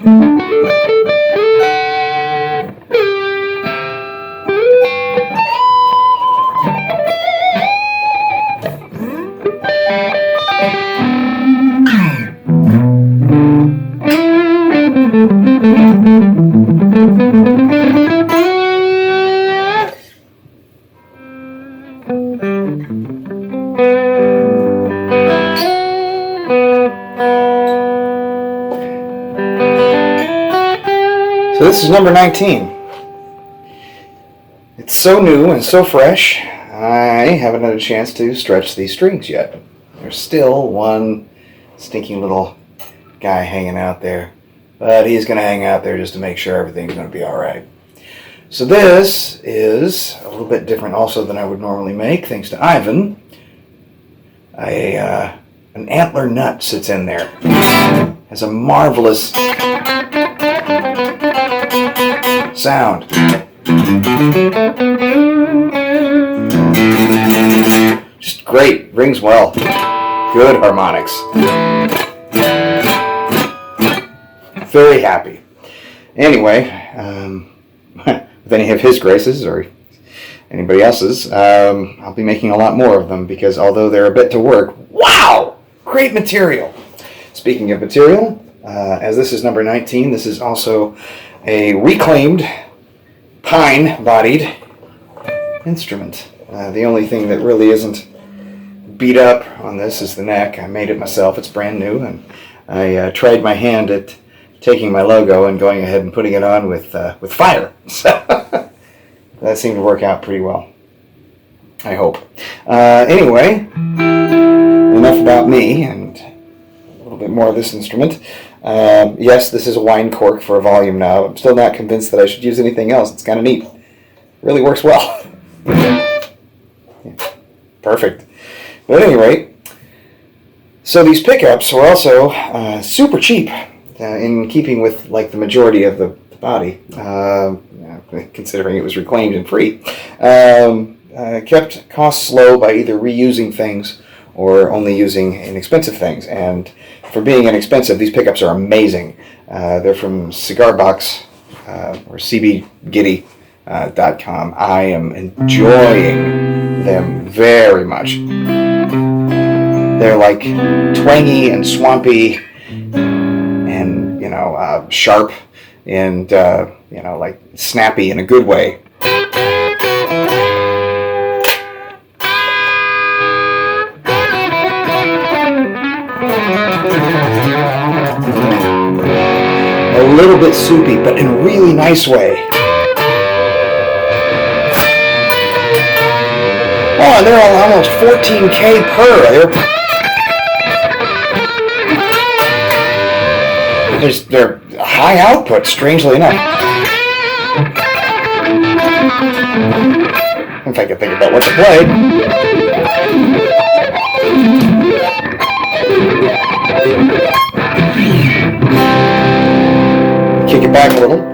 So this is number 19. It's so new and so fresh, I haven't had a chance to stretch these strings yet. There's still one stinky little guy hanging out there, but he's going to hang out there just to make sure everything's going to be alright. So this is a little bit different also than I would normally make, thanks to Ivan. An antler nut sits in there. Has a marvelous sound. Just great, rings well. Good harmonics. Very happy. Anyway, with any of his graces or anybody else's, I'll be making a lot more of them because although they're a bit to work, wow, great material. Speaking of material, as this is number 19, this is also a reclaimed pine-bodied instrument. The only thing that really isn't beat up on this is the neck. I made it myself. It's brand new, and I tried my hand at taking my logo and going ahead and putting it on with fire. So that seemed to work out pretty well, I hope. Anyway, enough about me and a little bit more of this instrument. Yes, this is a wine cork for a volume knob. I'm still not convinced that I should use anything else. It's kind of neat. Really works well. Yeah. Perfect. But at any rate, so these pickups were also super cheap in keeping with like the majority of the body, considering it was reclaimed and free. Kept costs low by either reusing things or only using inexpensive things. And for being inexpensive, these pickups are amazing. They're from Cigar Box or cbgitty.com. I am enjoying them very much. They're like twangy and swampy and, sharp and, like snappy in a good way. A little bit soupy, but in a really nice way. Oh, they're all almost 14K per. They're high output, strangely enough. If I could think about what to play. Kick it back a little.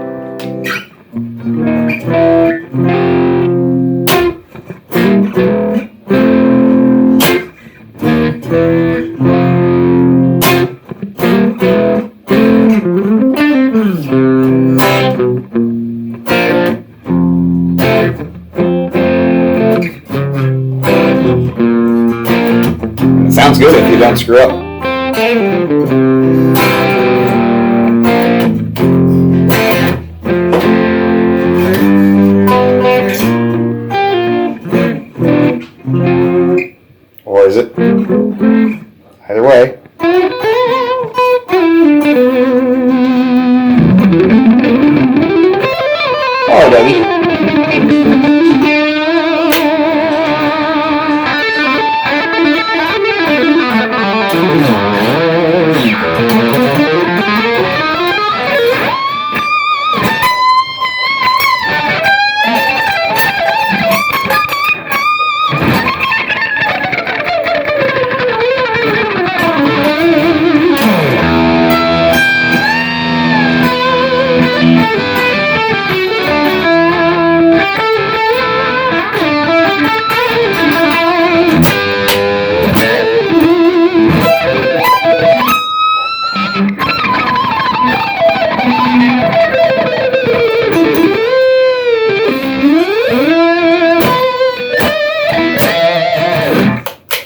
It sounds good if you don't screw up. Or is it? Either way. Oh, Dougie.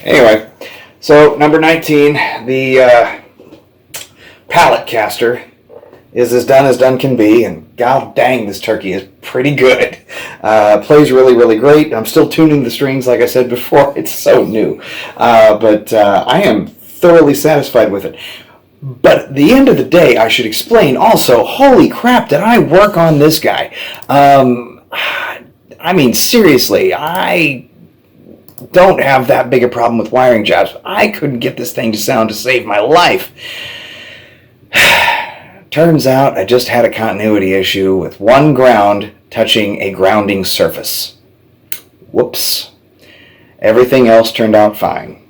Anyway, so number 19, the Pallet-caster is as done can be, and god dang, this turkey is pretty good. Plays really, really great. I'm still tuning the strings, like I said before. It's so new. But I am thoroughly satisfied with it. But at the end of the day, I should explain also, holy crap, did I work on this guy? I mean, seriously, I don't have that big a problem with wiring jobs. I couldn't get this thing to sound to save my life. Turns out I just had a continuity issue with one ground touching a grounding surface. Whoops. Everything else turned out fine.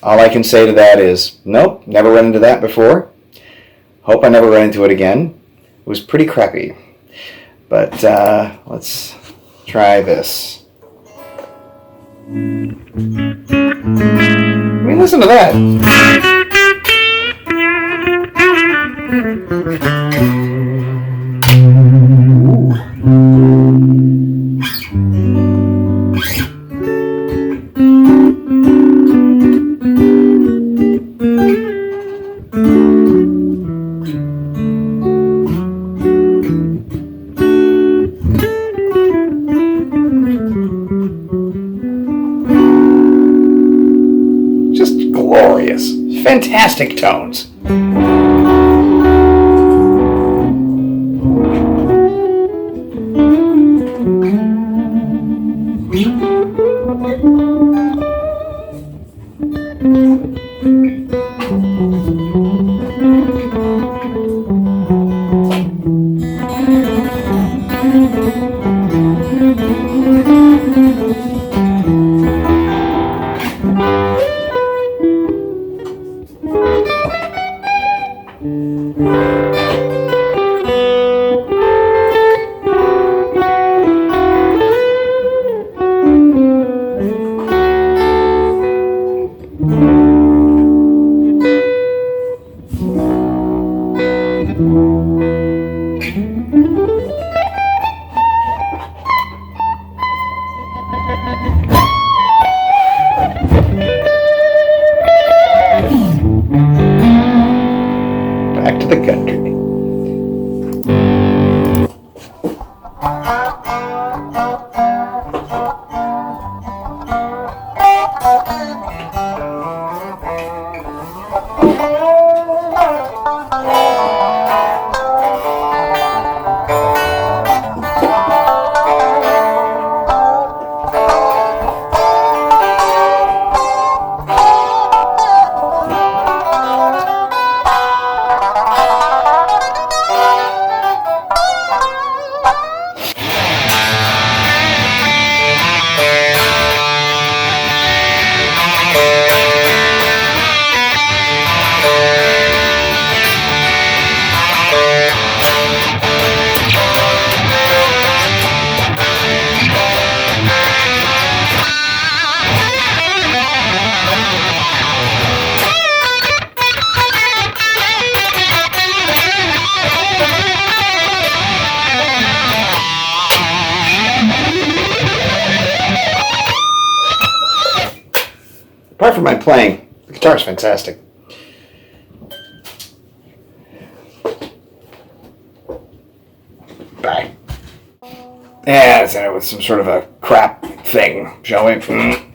All I can say to that is, nope, never run into that before. Hope I never run into it again. It was pretty crappy. But let's try this. I mean, listen to that. Just glorious. Fantastic tones. Back to the country. Apart from my playing, the guitar's fantastic. Bye. Yeah, let's end it with some sort of a crap thing, shall we?